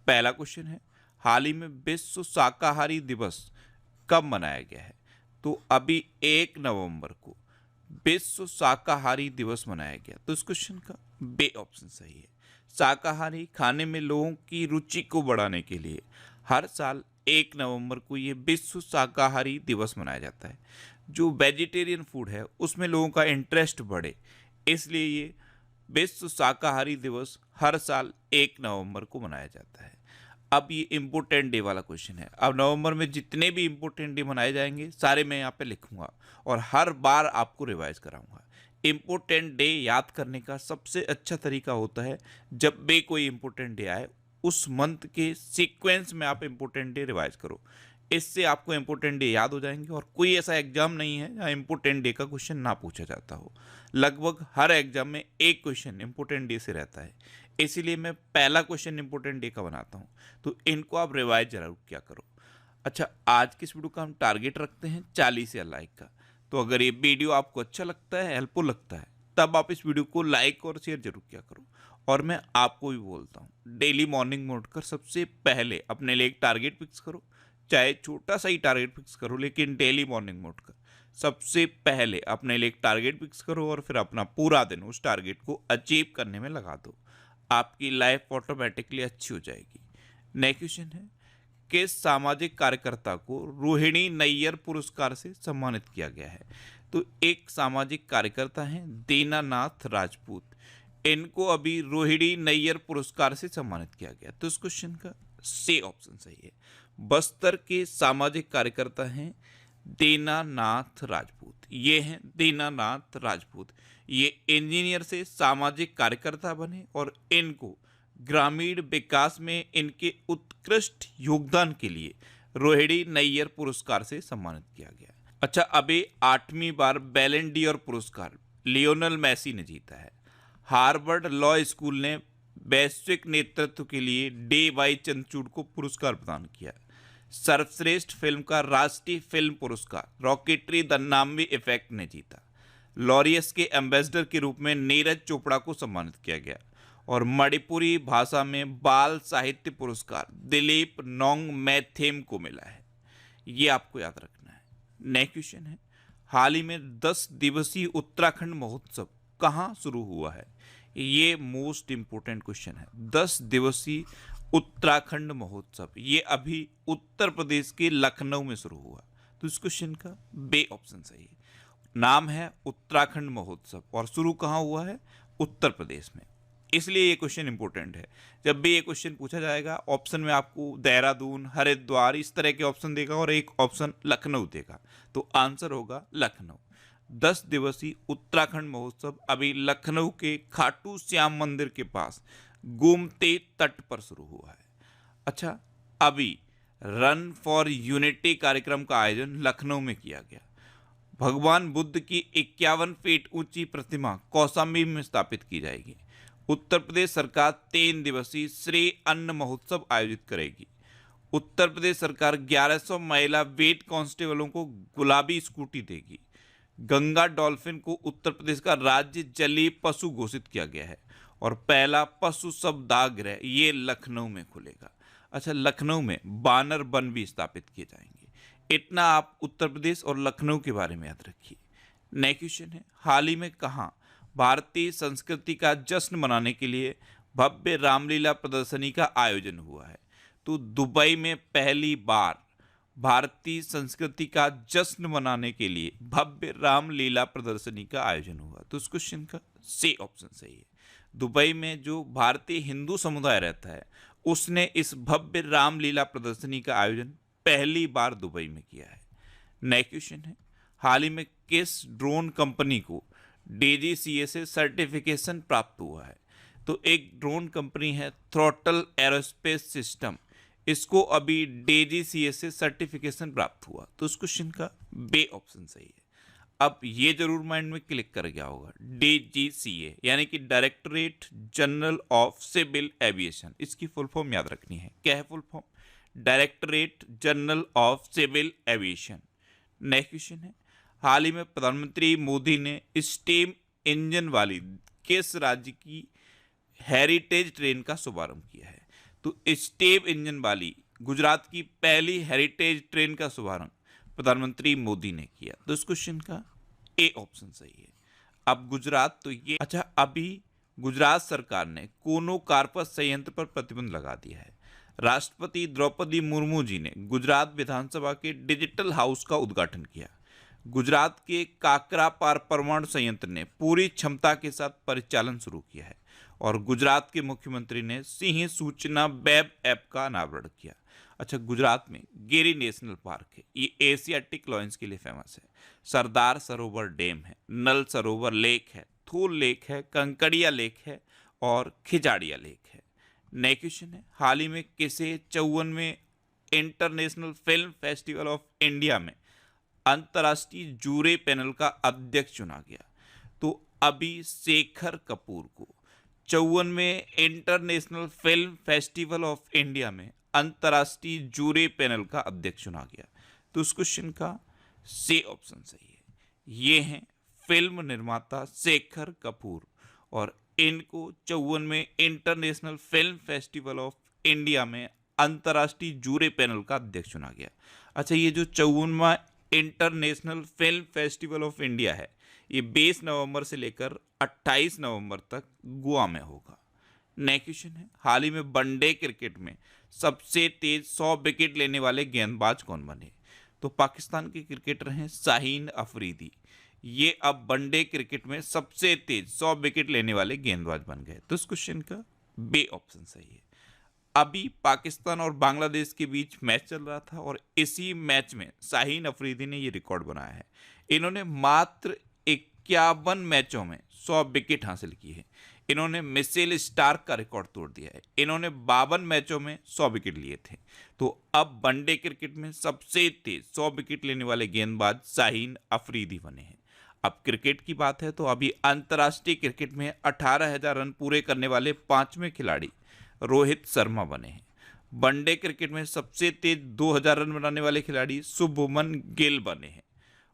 पहला क्वेश्चन है, हाल ही में विश्व शाकाहारी दिवस कब मनाया गया है? तो अभी 1 नवंबर को विश्व शाकाहारी दिवस मनाया गया। तो इस क्वेश्चन का बे ऑप्शन सही है। शाकाहारी खाने में लोगों की रुचि को बढ़ाने के लिए हर साल 1 नवंबर को ये विश्व शाकाहारी दिवस मनाया जाता है। जो वेजिटेरियन फूड है उसमें लोगों का इंटरेस्ट बढ़े, इसलिए ये विश्व शाकाहारी दिवस हर साल 1 नवंबर को मनाया जाता है। अब ये इम्पोर्टेंट डे वाला क्वेश्चन है। अब नवंबर में जितने भी इम्पोर्टेंट डे मनाए जाएंगे सारे मैं यहाँ पे लिखूंगा और हर बार आपको रिवाइज कराऊंगा। इम्पोर्टेंट डे याद करने का सबसे अच्छा तरीका होता है, जब भी कोई इम्पोर्टेंट डे आए उस मंथ के सीक्वेंस में आप इम्पोर्टेंट डे रिवाइज करो। इससे आपको इम्पोर्टेंट डे याद हो जाएंगे और कोई ऐसा एग्जाम नहीं है जहाँ इम्पोर्टेंट डे का क्वेश्चन ना पूछा जाता हो। लगभग हर एग्जाम में एक क्वेश्चन इम्पोर्टेंट डे से रहता है, इसीलिए मैं पहला क्वेश्चन इम्पोर्टेंट डे का बनाता हूँ। तो इनको आप रिवाइज जरूर किया करो। अच्छा, आज की इस वीडियो का हम टारगेट रखते हैं 40 या लाइक का। तो अगर ये वीडियो आपको अच्छा लगता है, हेल्पफुल लगता है, तब आप इस वीडियो को लाइक और शेयर जरूर किया करो। और मैं आपको भी बोलता हूँ, डेली मॉर्निंग में उठकर सबसे पहले अपने लिए एक टारगेट फिक्स करो। चाहे छोटा सा ही टारगेट फिक्स करो, लेकिन डेली मॉर्निंग में उठकर सबसे पहले अपने लिए एक टारगेट फिक्स करो और फिर अपना पूरा दिन उस टारगेट को अचीव करने में लगा दो। आपकी लाइफ ऑटोमेटिकली अच्छी हो जाएगी। नेक्स्ट क्वेश्चन है, किस सामाजिक कार्यकर्ता को रोहिणी नैयर पुरस्कार से सम्मानित किया गया है? तो एक सामाजिक कार्यकर्ता हैं दीनानाथ राजपूत, इनको अभी रोहिणी नैयर पुरस्कार से सम्मानित किया गया। तो इस क्वेश्चन का सी ऑप्शन सही है। बस्तर के सामाजिक कार्यकर्ता हैं दीनानाथ राजपूत। ये हैं दीनानाथ राजपूत। ये इंजीनियर से सामाजिक कार्यकर्ता बने और इनको ग्रामीण विकास में इनके उत्कृष्ट योगदान के लिए रोहिणी नैयर पुरस्कार से सम्मानित किया गया। अच्छा, अभी 8वीं बार बैलन डी'ओर पुरस्कार लियोनेल मेसी ने जीता है। हार्वर्ड लॉ स्कूल ने वैश्विक नेतृत्व के लिए डी.वाई. चंद्रचूड़ को पुरस्कार प्रदान किया। सर्वश्रेष्ठ फिल्म का राष्ट्रीय फिल्म पुरस्कार रॉकेटरी द नामी इफेक्ट ने जीता। लॉरियस के एम्बेसडर के रूप में नीरज चोपड़ा को सम्मानित किया गया। और मणिपुरी भाषा में बाल साहित्य पुरस्कार दिलीप नोंगमेथेम को मिला है। ये आपको याद रखना है। नेक्स्ट क्वेश्चन है, हाल ही में 10 दिवसीय उत्तराखंड महोत्सव कहाँ शुरू हुआ है? ये मोस्ट इंपोर्टेंट क्वेश्चन है। 10 दिवसीय उत्तराखंड महोत्सव ये अभी उत्तर प्रदेश के लखनऊ में शुरू हुआ। तो इस क्वेश्चन का बे ऑप्शन सही है। नाम है उत्तराखंड महोत्सव और शुरू कहाँ हुआ है? उत्तर प्रदेश में। इसलिए ये क्वेश्चन इंपॉर्टेंट है। जब भी ये क्वेश्चन पूछा जाएगा ऑप्शन में आपको देहरादून, हरिद्वार इस तरह के ऑप्शन देगा और एक ऑप्शन लखनऊ देगा, तो आंसर होगा लखनऊ। 10 दिवसीय उत्तराखंड महोत्सव अभी लखनऊ के खाटू श्याम मंदिर के पास गोमती तट पर शुरू हुआ है। अच्छा, अभी रन फॉर यूनिटी कार्यक्रम का आयोजन लखनऊ में किया गया। भगवान बुद्ध की 51 फीट ऊंची प्रतिमा कौशाम्बी में स्थापित की जाएगी। उत्तर प्रदेश सरकार 3 दिवसीय श्री अन्न महोत्सव आयोजित करेगी। उत्तर प्रदेश सरकार 1100 महिला वेट कांस्टेबलों को गुलाबी स्कूटी देगी। गंगा डॉल्फिन को उत्तर प्रदेश का राज्य जलीय पशु घोषित किया गया है और पहला पशु शवदाह ये लखनऊ में खुलेगा। अच्छा, लखनऊ में बानर वन भी स्थापित किए जाएंगे। इतना आप उत्तर प्रदेश और लखनऊ के बारे में याद रखिए। नेक्स्ट क्वेश्चन है, हाल ही में कहाँ भारतीय संस्कृति का जश्न मनाने के लिए भव्य रामलीला प्रदर्शनी का आयोजन हुआ है? तो दुबई में पहली बार भारतीय संस्कृति का जश्न मनाने के लिए भव्य रामलीला प्रदर्शनी का आयोजन हुआ। तो इस क्वेश्चन का सी ऑप्शन सही है। दुबई में जो भारतीय हिंदू समुदाय रहता है उसने इस भव्य रामलीला प्रदर्शनी का आयोजन पहली बार दुबई में किया है। नेक्स्ट क्वेश्चन है, हाल ही में किस ड्रोन कंपनी को DGCA से सर्टिफिकेशन प्राप्त हुआ है? तो एक ड्रोन कंपनी है थ्रॉटल एरोस्पेस सिस्टम, इसको अभी DGCA से सर्टिफिकेशन प्राप्त हुआ। तो इस क्वेश्चन का बे ऑप्शन सही है। अब ये जरूर माइंड में क्लिक कर गया होगा, DGCA यानी कि directorate general of civil aviation, इसकी फुल फॉर्म याद रखनी है। क्या है full form? Directorate general of civil aviation. Next question है, हाल ही में प्रधानमंत्री मोदी ने स्टीम इंजन वाली किस राज्य की हेरिटेज ट्रेन का शुभारंभ किया है? तो स्टेप इंजन वाली गुजरात की पहली हेरिटेज ट्रेन का शुभारंभ प्रधानमंत्री मोदी ने किया। तो इस क्वेश्चन का ए ऑप्शन सही है। अब गुजरात तो ये अच्छा, अभी गुजरात सरकार ने कोनो कार्पस संयंत्र पर प्रतिबंध लगा दिया है। राष्ट्रपति द्रौपदी मुर्मू जी ने गुजरात विधानसभा के डिजिटल हाउस का उद्घाटन किया। गुजरात के काकरापार परमाणु संयंत्र ने पूरी क्षमता के साथ परिचालन शुरू किया है और गुजरात के मुख्यमंत्री ने सिंह सूचना वेब ऐप का अनावरण किया। अच्छा, गुजरात में गिरी नेशनल पार्क है, ये एशियाटिक लॉयंस के लिए फेमस है। सरदार सरोवर डैम है, नल सरोवर लेक है, थूल लेक है, कंकड़िया लेक है और खिजाड़िया लेक है। नेक्स्ट क्वेश्चन है, हाल ही में किसे 54वें international film festival of India में अंतर्राष्ट्रीय जूरी पैनल का अध्यक्ष चुना गया? तो अभी शेखर कपूर को 54वें international film festival of India में अंतर्राष्ट्रीय जूरी पैनल का अध्यक्ष चुना गया। तो उस क्वेश्चन का सी ऑप्शन सही है। ये हैं फिल्म निर्माता शेखर कपूर और इनको 54वें international film festival of India में अंतर्राष्ट्रीय जूरी पैनल का अध्यक्ष चुना गया। अच्छा, ये जो 54वां international film festival of India है, ये 20 नवंबर से लेकर 28 नवंबर तक गोवा में होगा। नेक्स्ट क्वेश्चन है, हाल ही में वनडे क्रिकेट में सबसे तेज 100 विकेट लेने वाले गेंदबाज कौन बने? तो पाकिस्तान के क्रिकेटर हैं शाहीन अफरीदी। ये अब वनडे क्रिकेट में सबसे तेज 100 विकेट लेने वाले गेंदबाज बन गए। तो इस क्वेश्चन का बी ऑप्शन सही है। अभी पाकिस्तान और बांग्लादेश के बीच मैच चल रहा था और इसी मैच में शाहीन अफरीदी ने ये रिकॉर्ड बनाया है। इन्होंने मात्र 51 मैचों में 100 विकेट हासिल की है। इन्होंने मिचेल स्टार्क का रिकॉर्ड तोड़ दिया है। इन्होंने 52 मैचों में 100 विकेट लिए थे। तो अब वनडे क्रिकेट में सबसे तेज 100 विकेट लेने वाले गेंदबाज शाहीन अफरीदी बने हैं। अब क्रिकेट की बात है तो अभी अंतर्राष्ट्रीय क्रिकेट में 18,000 रन पूरे करने वाले 5वें खिलाड़ी रोहित शर्मा बने हैं। वनडे क्रिकेट में सबसे तेज 2,000 रन बनाने वाले खिलाड़ी शुभमन गिल बने हैं।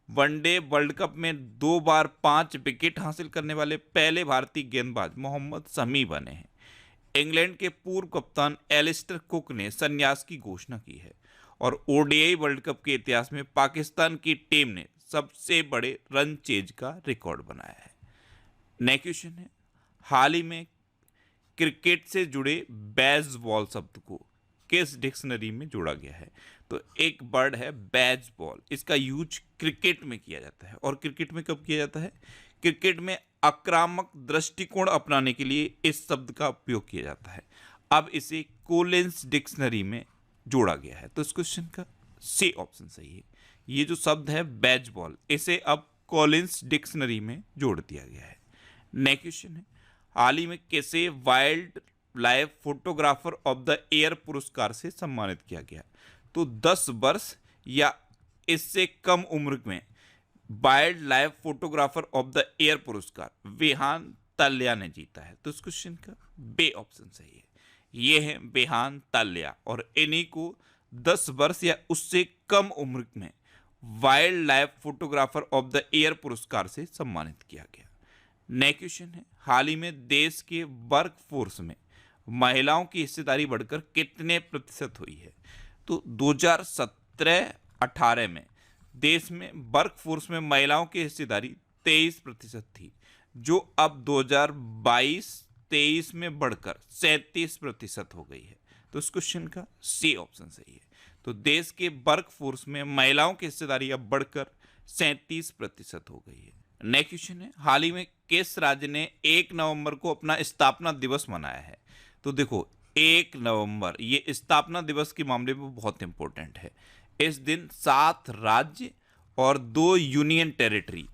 वनडे वर्ल्ड कप में 2 बार 5 विकेट हासिल करने वाले पहले भारतीय गेंदबाज मोहम्मद शमी बने हैं। इंग्लैंड के पूर्व कप्तान एलिस्टर कुक ने संन्यास की घोषणा की है और ओडीआई वर्ल्ड कप के इतिहास में पाकिस्तान की टीम ने सबसे बड़े रन चेज का रिकॉर्ड बनाया है। नेक्स्ट क्वेश्चन है, हाल ही में क्रिकेट से जुड़े बेसबॉल शब्द को किस डिक्शनरी में जोड़ा गया है? तो एक वर्ड है बेसबॉल, इसका यूज क्रिकेट में किया जाता है। और क्रिकेट में कब किया जाता है? क्रिकेट में आक्रामक दृष्टिकोण अपनाने के लिए इस शब्द का उपयोग किया जाता है। अब इसे कोलिंस डिक्शनरी में जोड़ा गया है। तो इस क्वेश्चन का सी ऑप्शन सही है। ये जो शब्द है बेसबॉल, इसे अब कोलिंस डिक्शनरी में जोड़ दिया गया है। नेक्स्ट क्वेश्चन है, हाल ही में किसे wild life photographer of the year पुरस्कार से सम्मानित किया गया? तो 10 वर्ष या इससे कम उम्र में wild life photographer of the year पुरस्कार विहान ताल्या ने जीता है। तो इस क्वेश्चन का बे ऑप्शन सही है। ये है विहान ताल्या और इन्हीं को 10 वर्ष या उससे कम उम्र में wild life photographer of the year पुरस्कार से सम्मानित किया गया। नेक्स्ट क्वेश्चन है, हाल ही में देश के वर्क फोर्स में महिलाओं की हिस्सेदारी बढ़कर कितने प्रतिशत हुई है? तो 2017-18 में देश में वर्क फोर्स में महिलाओं की हिस्सेदारी 23% थी, जो अब 2022-23 में बढ़कर 37% हो गई है। तो इस क्वेश्चन का सी ऑप्शन सही है। तो देश के वर्क फोर्स में महिलाओं की हिस्सेदारी अब बढ़कर 37% हो गई है। नेक्स्ट क्वेश्चन है, हाल ही में किस राज्य ने 1 नवंबर को अपना स्थापना दिवस मनाया है? तो देखो, 1 नवंबर ये स्थापना दिवस के मामले में बहुत इंपॉर्टेंट है। इस दिन 7 राज्य और 2 यूनियन टेरिटरी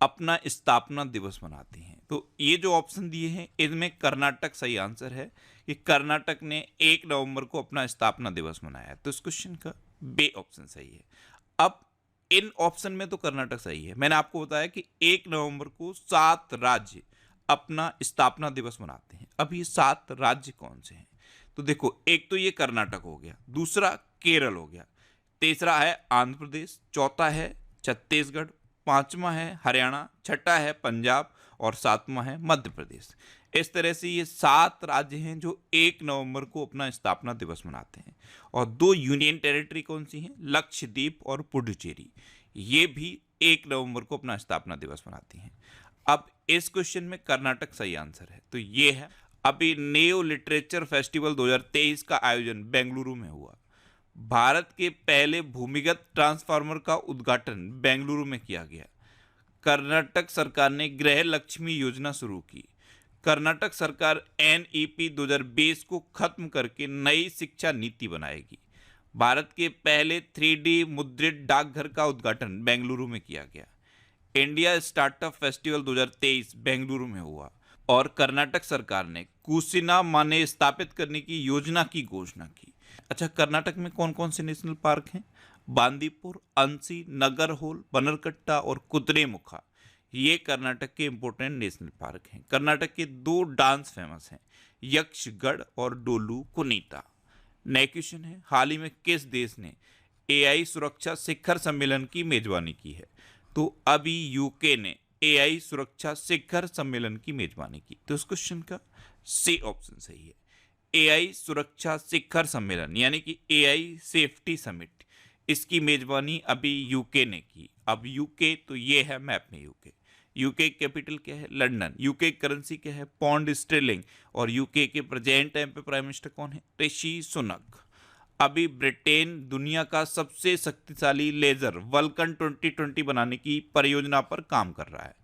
अपना स्थापना दिवस मनाते हैं। तो ये जो ऑप्शन दिए हैं इनमें कर्नाटक सही आंसर है कि कर्नाटक ने 1 नवंबर को अपना स्थापना दिवस मनाया है। तो इस क्वेश्चन का बे ऑप्शन सही है। अब इन ऑप्शन में तो कर्नाटक सही है। मैंने आपको बताया कि 1 नवंबर को 7 राज्य अपना स्थापना दिवस मनाते हैं। अब ये 7 राज्य कौन से हैं? तो देखो, एक तो ये कर्नाटक हो गया, दूसरा केरल हो गया, तीसरा है आंध्र प्रदेश, चौथा है छत्तीसगढ़, पांचवा है हरियाणा, छठा है पंजाब और सातवां है मध्य प्रदेश। इस तरह से ये 7 राज्य हैं जो 1 नवंबर को अपना स्थापना दिवस मनाते हैं। और 2 यूनियन टेरिटरी कौन सी हैं? लक्षद्वीप और पुडुचेरी, ये भी 1 नवंबर को अपना स्थापना दिवस मनाती हैं। अब इस क्वेश्चन में कर्नाटक सही आंसर है, तो ये है। अभी नेओ लिटरेचर फेस्टिवल 2023 का आयोजन बेंगलुरु में हुआ। भारत के पहले भूमिगत ट्रांसफार्मर का उद्घाटन बेंगलुरु में किया गया। कर्नाटक सरकार ने गृह लक्ष्मी योजना शुरू की। कर्नाटक सरकार NEP 2020 को खत्म करके नई शिक्षा नीति बनाएगी। भारत के पहले 3D मुद्रित डाकघर का उद्घाटन बेंगलुरु में किया गया। इंडिया स्टार्टअप फेस्टिवल 2023 बेंगलुरु में हुआ। और कर्नाटक सरकार ने कुसिना माने स्थापित करने की योजना की घोषणा की। अच्छा, कर्नाटक में कौन कौन से नेशनल पार्क हैं? बांदीपुर, अंसी, नगरहोल, बनरकट्टा और कुद्रेमुखा, ये कर्नाटक के इंपॉर्टेंट नेशनल पार्क हैं। कर्नाटक के 2 डांस फेमस हैं, यक्षगढ़ और डोलू कुनीता। नेक्स्ट क्वेश्चन है, हाल ही में किस देश ने AI सुरक्षा शिखर सम्मेलन की मेजबानी की है? तो अभी यूके ने AI सुरक्षा शिखर सम्मेलन की मेजबानी की। तो इस क्वेश्चन का सी ऑप्शन सही है। AI सुरक्षा शिखर सम्मेलन यानी कि AI सेफ्टी समिट, इसकी मेजबानी अभी यूके ने की। अब यूके तो ये है मैप में यूके। यूके कैपिटल क्या है? लंदन। यूके करेंसी क्या है? Pound sterling. और यूके के प्रेजेंट टाइम पे प्राइम मिनिस्टर कौन है? ऋषि सुनक। अभी ब्रिटेन दुनिया का सबसे शक्तिशाली लेजर वल्कन 2020 बनाने की परियोजना पर काम कर रहा है।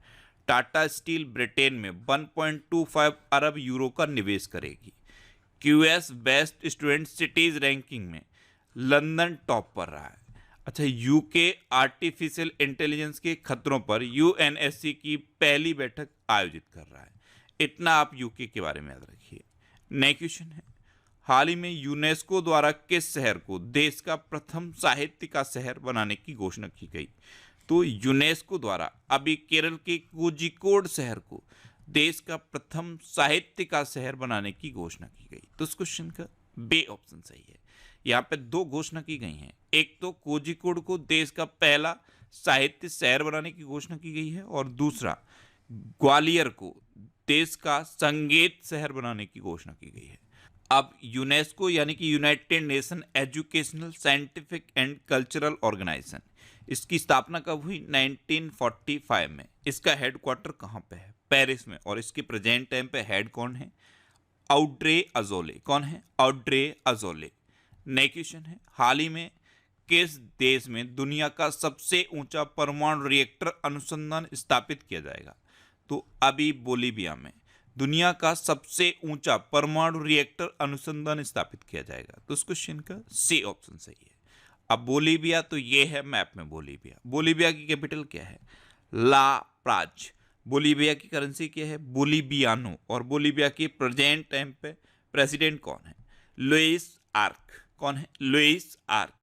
टाटा स्टील ब्रिटेन में 1.25 अरब यूरो का निवेश करेगी। QS best student cities ranking में लंदन टॉप पर रहा है। अच्छा, यूके आर्टिफिशियल इंटेलिजेंस के खतरों पर UNSC की पहली बैठक आयोजित कर रहा है। इतना आप यूके के बारे में याद रखिए। नेक्स्ट क्वेश्चन है, हाल ही में यूनेस्को द्वारा किस शहर को देश का प्रथम साहित्य का शहर बनाने की घोषणा की गई? तो यूनेस्को द्वारा अभी केरल के कोझिकोड शहर को देश का प्रथम साहित्य का शहर बनाने की घोषणा की गई। तो इस क्वेश्चन का बी ऑप्शन सही है। यहाँ पे 2 घोषणा की गई हैं, एक तो कोझिकोड को देश का पहला साहित्य शहर बनाने की घोषणा की गई है और दूसरा ग्वालियर को देश का संगीत शहर बनाने की घोषणा की गई है। अब यूनेस्को यानी कि United Nation Educational Scientific and Cultural Organisation, इसकी स्थापना कब हुई? 1945 में। इसका हेडक्वार्टर कहाँ पे है? पेरिस में। और इसके प्रेजेंट टाइम पे हेड कौन है? Audrey Azoulay. कौन है? Audrey Azoulay. नेक्स्ट क्वेश्चन है, हाल ही में किस देश में दुनिया का सबसे ऊंचा परमाणु रिएक्टर अनुसंधान स्थापित किया जाएगा? तो अभी बोलीविया में दुनिया का सबसे ऊंचा परमाणु रिएक्टर अनुसंधान स्थापित किया जाएगा। तो इस क्वेश्चन का सी ऑप्शन सही है। अब बोलीविया तो ये है मैप में बोलीविया। बोलीविया की कैपिटल क्या है? ला प्राज। बोलीविया की करेंसी क्या है? बोलीवियानो। और बोलीविया के प्रेजेंट टाइम पे प्रेसिडेंट कौन है? Luis Arce. कौन है? Luis arc.